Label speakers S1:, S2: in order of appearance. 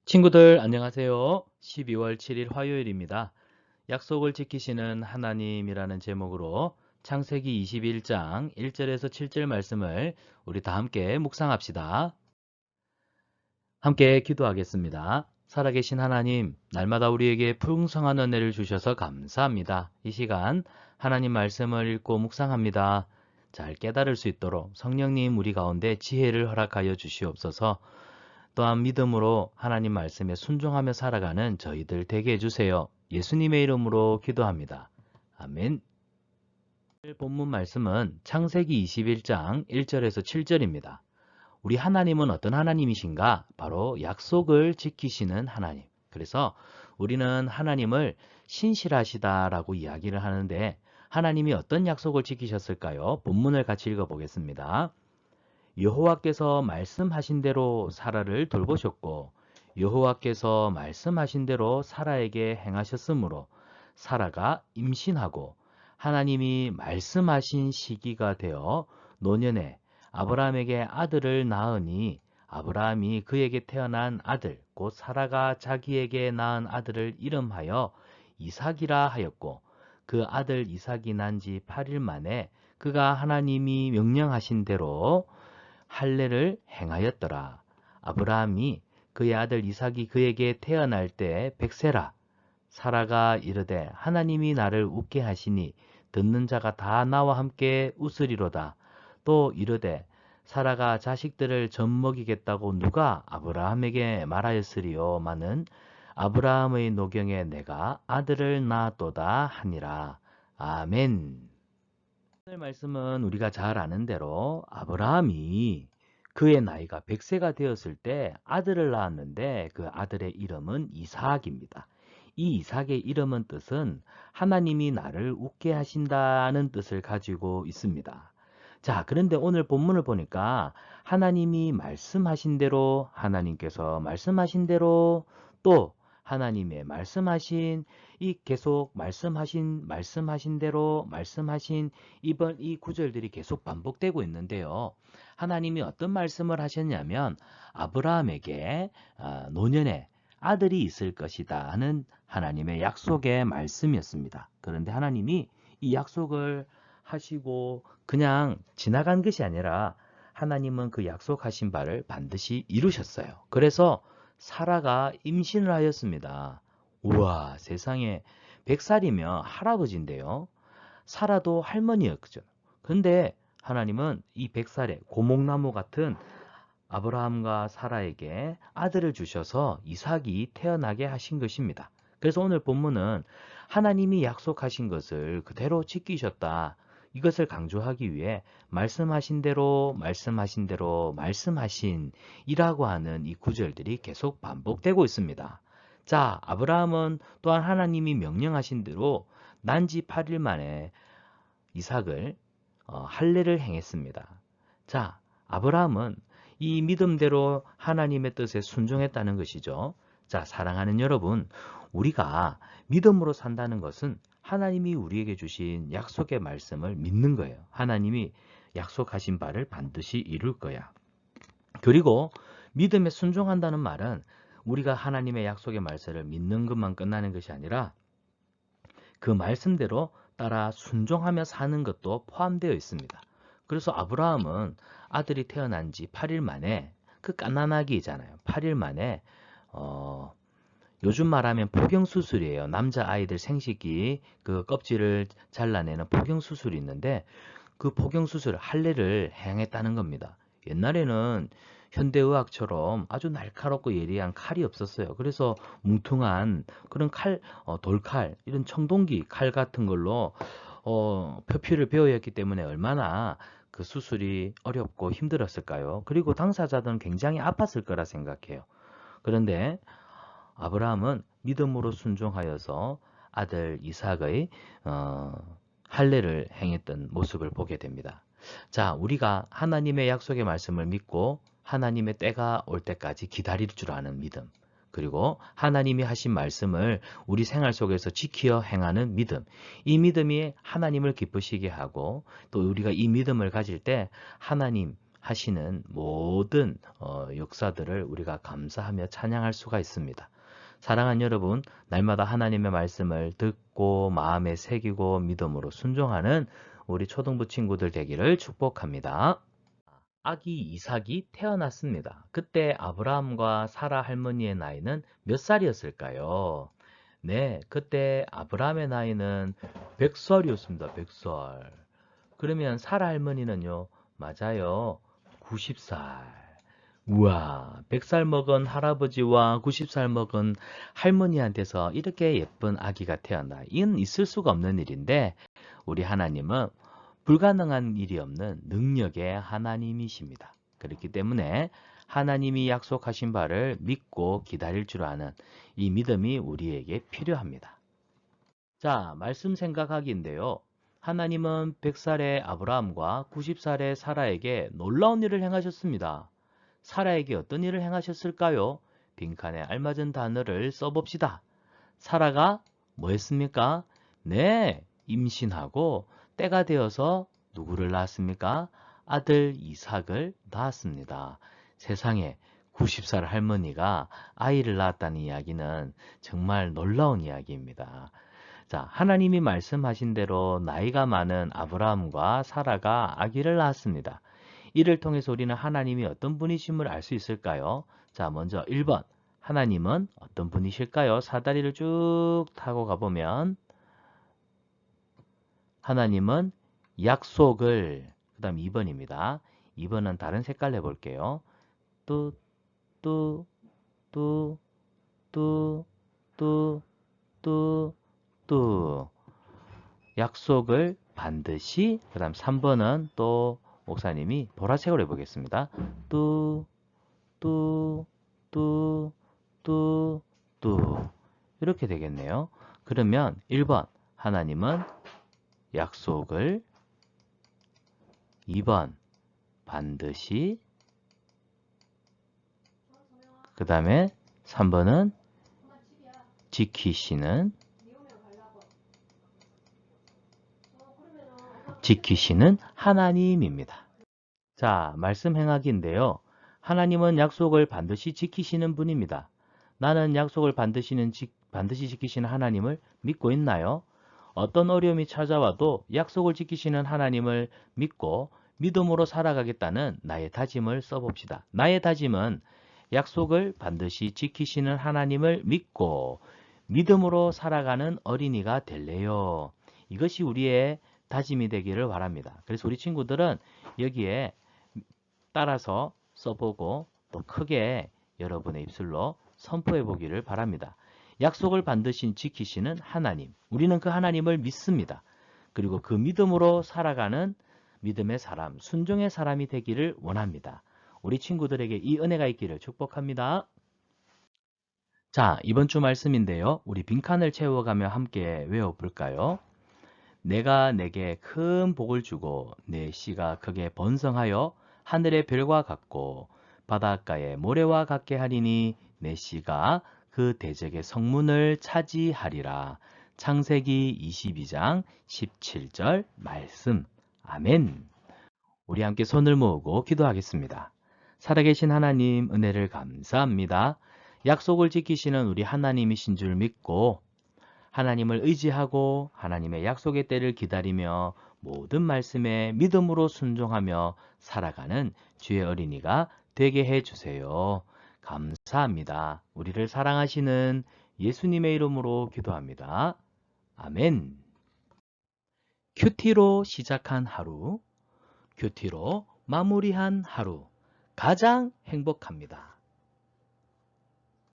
S1: 친구들 안녕하세요. 12월 7일 화요일입니다. 약속을 지키시는 하나님이라는 제목으로 창세기 21장 1절에서 7절 말씀을 우리 다 함께 묵상합시다. 함께 기도하겠습니다. 살아계신 하나님, 날마다 우리에게 풍성한 은혜를 주셔서 감사합니다. 이 시간 하나님 말씀을 읽고 묵상합니다. 잘 깨달을 수 있도록 성령님 우리 가운데 지혜를 허락하여 주시옵소서. 또한 믿음으로 하나님 말씀에 순종하며 살아가는 저희들 되게 해주세요. 예수님의 이름으로 기도합니다. 아멘. 오늘 본문 말씀은 창세기 21장 1절에서 7절입니다. 우리 하나님은 어떤 하나님이신가? 바로 약속을 지키시는 하나님. 그래서 우리는 하나님을 신실하시다라고 이야기를 하는데 하나님이 어떤 약속을 지키셨을까요? 본문을 같이 읽어보겠습니다. 여호와께서 말씀하신 대로 사라를 돌보셨고 여호와께서 말씀하신 대로 사라에게 행하셨으므로 사라가 임신하고 하나님이 말씀하신 시기가 되어 노년에 아브라함에게 아들을 낳으니 아브라함이 그에게 태어난 아들 곧 사라가 자기에게 낳은 아들을 이름하여 이삭이라 하였고 그 아들 이삭이 난 지 8일 만에 그가 하나님이 명령하신 대로 할례를 행하였더라. 아브라함이 그의 아들 이삭이 그에게 태어날 때 100세라. 사라가 이르되 하나님이 나를 웃게 하시니 듣는 자가 다 나와 함께 웃으리로다. 또 이르되 사라가 자식들을 젖먹이겠다고 누가 아브라함에게 말하였으리요마는 아브라함의 노경에 내가 아들을 낳았도다 하니라. 아멘. 오늘 말씀은 우리가 잘 아는 대로 아브라함이 그의 나이가 100세가 되었을 때 아들을 낳았는데 그 아들의 이름은 이삭입니다. 이 이삭의 이름은 뜻은 하나님이 나를 웃게 하신다는 뜻을 가지고 있습니다. 자, 그런데 오늘 본문을 보니까 하나님이 말씀하신 대로 하나님께서 말씀하신 대로 또 하나님의 말씀하신 이 계속 말씀하신 대로 말씀하신 이번 이 구절들이 계속 반복되고 있는데요. 하나님이 어떤 말씀을 하셨냐면 아브라함에게 노년에 아들이 있을 것이다 하는 하나님의 약속의 말씀이었습니다. 그런데 하나님이 이 약속을 하시고 그냥 지나간 것이 아니라 하나님은 그 약속하신 바를 반드시 이루셨어요. 그래서 사라가 임신을 하였습니다. 우와, 세상에 100살이면 할아버지인데요. 사라도 할머니였죠. 근데 하나님은 이 100살의 고목나무 같은 아브라함과 사라에게 아들을 주셔서 이삭이 태어나게 하신 것입니다. 그래서 오늘 본문은 하나님이 약속하신 것을 그대로 지키셨다. 이것을 강조하기 위해 말씀하신 대로 말씀하신 대로 말씀하신 이라고 하는 이 구절들이 계속 반복되고 있습니다. 자, 아브라함은 또한 하나님이 명령하신 대로 난지 8일 만에 이삭을 할례를 행했습니다. 자, 아브라함은 이 믿음대로 하나님의 뜻에 순종했다는 것이죠. 자, 사랑하는 여러분, 우리가 믿음으로 산다는 것은 하나님이 우리에게 주신 약속의 말씀을 믿는 거예요. 하나님이 약속하신 바를 반드시 이룰 거야. 그리고 믿음에 순종한다는 말은 우리가 하나님의 약속의 말씀을 믿는 것만 끝나는 것이 아니라 그 말씀대로 따라 순종하며 사는 것도 포함되어 있습니다. 그래서 아브라함은 아들이 태어난 지 8일 만에 그 갓난아기잖아요. 8일 만에 요즘 말하면 포경수술이에요. 남자아이들 생식기 그 껍질을 잘라내는 포경수술이 있는데 그 포경수술 할례를 행했다는 겁니다. 옛날에는 현대의학처럼 아주 날카롭고 예리한 칼이 없었어요. 그래서 뭉퉁한 그런 칼, 돌칼, 이런 청동기 칼 같은 걸로 표피를 베어야 했기 때문에 얼마나 그 수술이 어렵고 힘들었을까요? 그리고 당사자들은 굉장히 아팠을 거라 생각해요. 그런데 아브라함은 믿음으로 순종하여서 아들 이삭의 할례를 행했던 모습을 보게 됩니다. 자, 우리가 하나님의 약속의 말씀을 믿고 하나님의 때가 올 때까지 기다릴 줄 아는 믿음, 그리고 하나님이 하신 말씀을 우리 생활 속에서 지키어 행하는 믿음, 이 믿음이 하나님을 기쁘시게 하고 또 우리가 이 믿음을 가질 때 하나님, 하시는 모든 역사들을 우리가 감사하며 찬양할 수가 있습니다. 사랑하는 여러분, 날마다 하나님의 말씀을 듣고 마음에 새기고 믿음으로 순종하는 우리 초등부 친구들 되기를 축복합니다. 아기 이삭이 태어났습니다. 그때 아브라함과 사라 할머니의 나이는 몇 살이었을까요? 네, 그때 아브라함의 나이는 100살이었습니다. 100살. 그러면 사라 할머니는요? 맞아요. 90살. 우와, 100살 먹은 할아버지와 90살 먹은 할머니한테서 이렇게 예쁜 아기가 태어나. 이건 있을 수가 없는 일인데 우리 하나님은 불가능한 일이 없는 능력의 하나님이십니다. 그렇기 때문에 하나님이 약속하신 바를 믿고 기다릴 줄 아는 이 믿음이 우리에게 필요합니다. 자, 말씀 생각하기인데요. 하나님은 100살의 아브라함과 90살의 사라에게 놀라운 일을 행하셨습니다. 사라에게 어떤 일을 행하셨을까요? 빈칸에 알맞은 단어를 써봅시다. 사라가 뭐 했습니까? 네, 임신하고 때가 되어서 누구를 낳았습니까? 아들 이삭을 낳았습니다. 세상에 90살 할머니가 아이를 낳았다는 이야기는 정말 놀라운 이야기입니다. 자, 하나님이 말씀하신 대로 나이가 많은 아브라함과 사라가 아기를 낳았습니다. 이를 통해서 우리는 하나님이 어떤 분이심을 알 수 있을까요? 자, 먼저 1번. 하나님은 어떤 분이실까요? 사다리를 쭉 타고 가보면 하나님은 약속을, 그 다음 2번입니다. 2번은 다른 색깔 해볼게요. 뚜, 뚜, 뚜, 뚜, 뚜, 뚜, 뚜. 약속을 반드시, 그 다음 3번은 또 목사님이 보라색으로 해보겠습니다. 뚜, 뚜, 뚜, 뚜, 뚜. 이렇게 되겠네요. 그러면 1번, 하나님은 약속을, 2번, 반드시, 그 다음에 3번은 지키시는 하나님입니다. 자, 말씀 행하기인데요. 하나님은 약속을 반드시 지키시는 분입니다. 나는 약속을 반드시 지키시는 하나님을 믿고 있나요? 어떤 어려움이 찾아와도 약속을 지키시는 하나님을 믿고 믿음으로 살아가겠다는 나의 다짐을 써봅시다. 나의 다짐은 약속을 반드시 지키시는 하나님을 믿고 믿음으로 살아가는 어린이가 될래요. 이것이 우리의 다짐이 되기를 바랍니다. 그래서 우리 친구들은 여기에 따라서 써보고 또 크게 여러분의 입술로 선포해 보기를 바랍니다. 약속을 반드시 지키시는 하나님. 우리는 그 하나님을 믿습니다. 그리고 그 믿음으로 살아가는 믿음의 사람, 순종의 사람이 되기를 원합니다. 우리 친구들에게 이 은혜가 있기를 축복합니다. 자, 이번 주 말씀인데요. 우리 빈칸을 채워가며 함께 외워볼까요? 내가 내게 큰 복을 주고 내 씨가 크게 번성하여 하늘의 별과 같고 바닷가의 모래와 같게 하리니 내 씨가 그 대적의 성문을 차지하리라. 창세기 22장 17절 말씀. 아멘. 우리 함께 손을 모으고 기도하겠습니다. 살아계신 하나님 은혜를 감사합니다. 약속을 지키시는 우리 하나님이신 줄 믿고 하나님을 의지하고 하나님의 약속의 때를 기다리며 모든 말씀에 믿음으로 순종하며 살아가는 주의 어린이가 되게 해주세요. 감사합니다. 우리를 사랑하시는 예수님의 이름으로 기도합니다. 아멘. 큐티로 시작한 하루, 큐티로 마무리한 하루, 가장 행복합니다.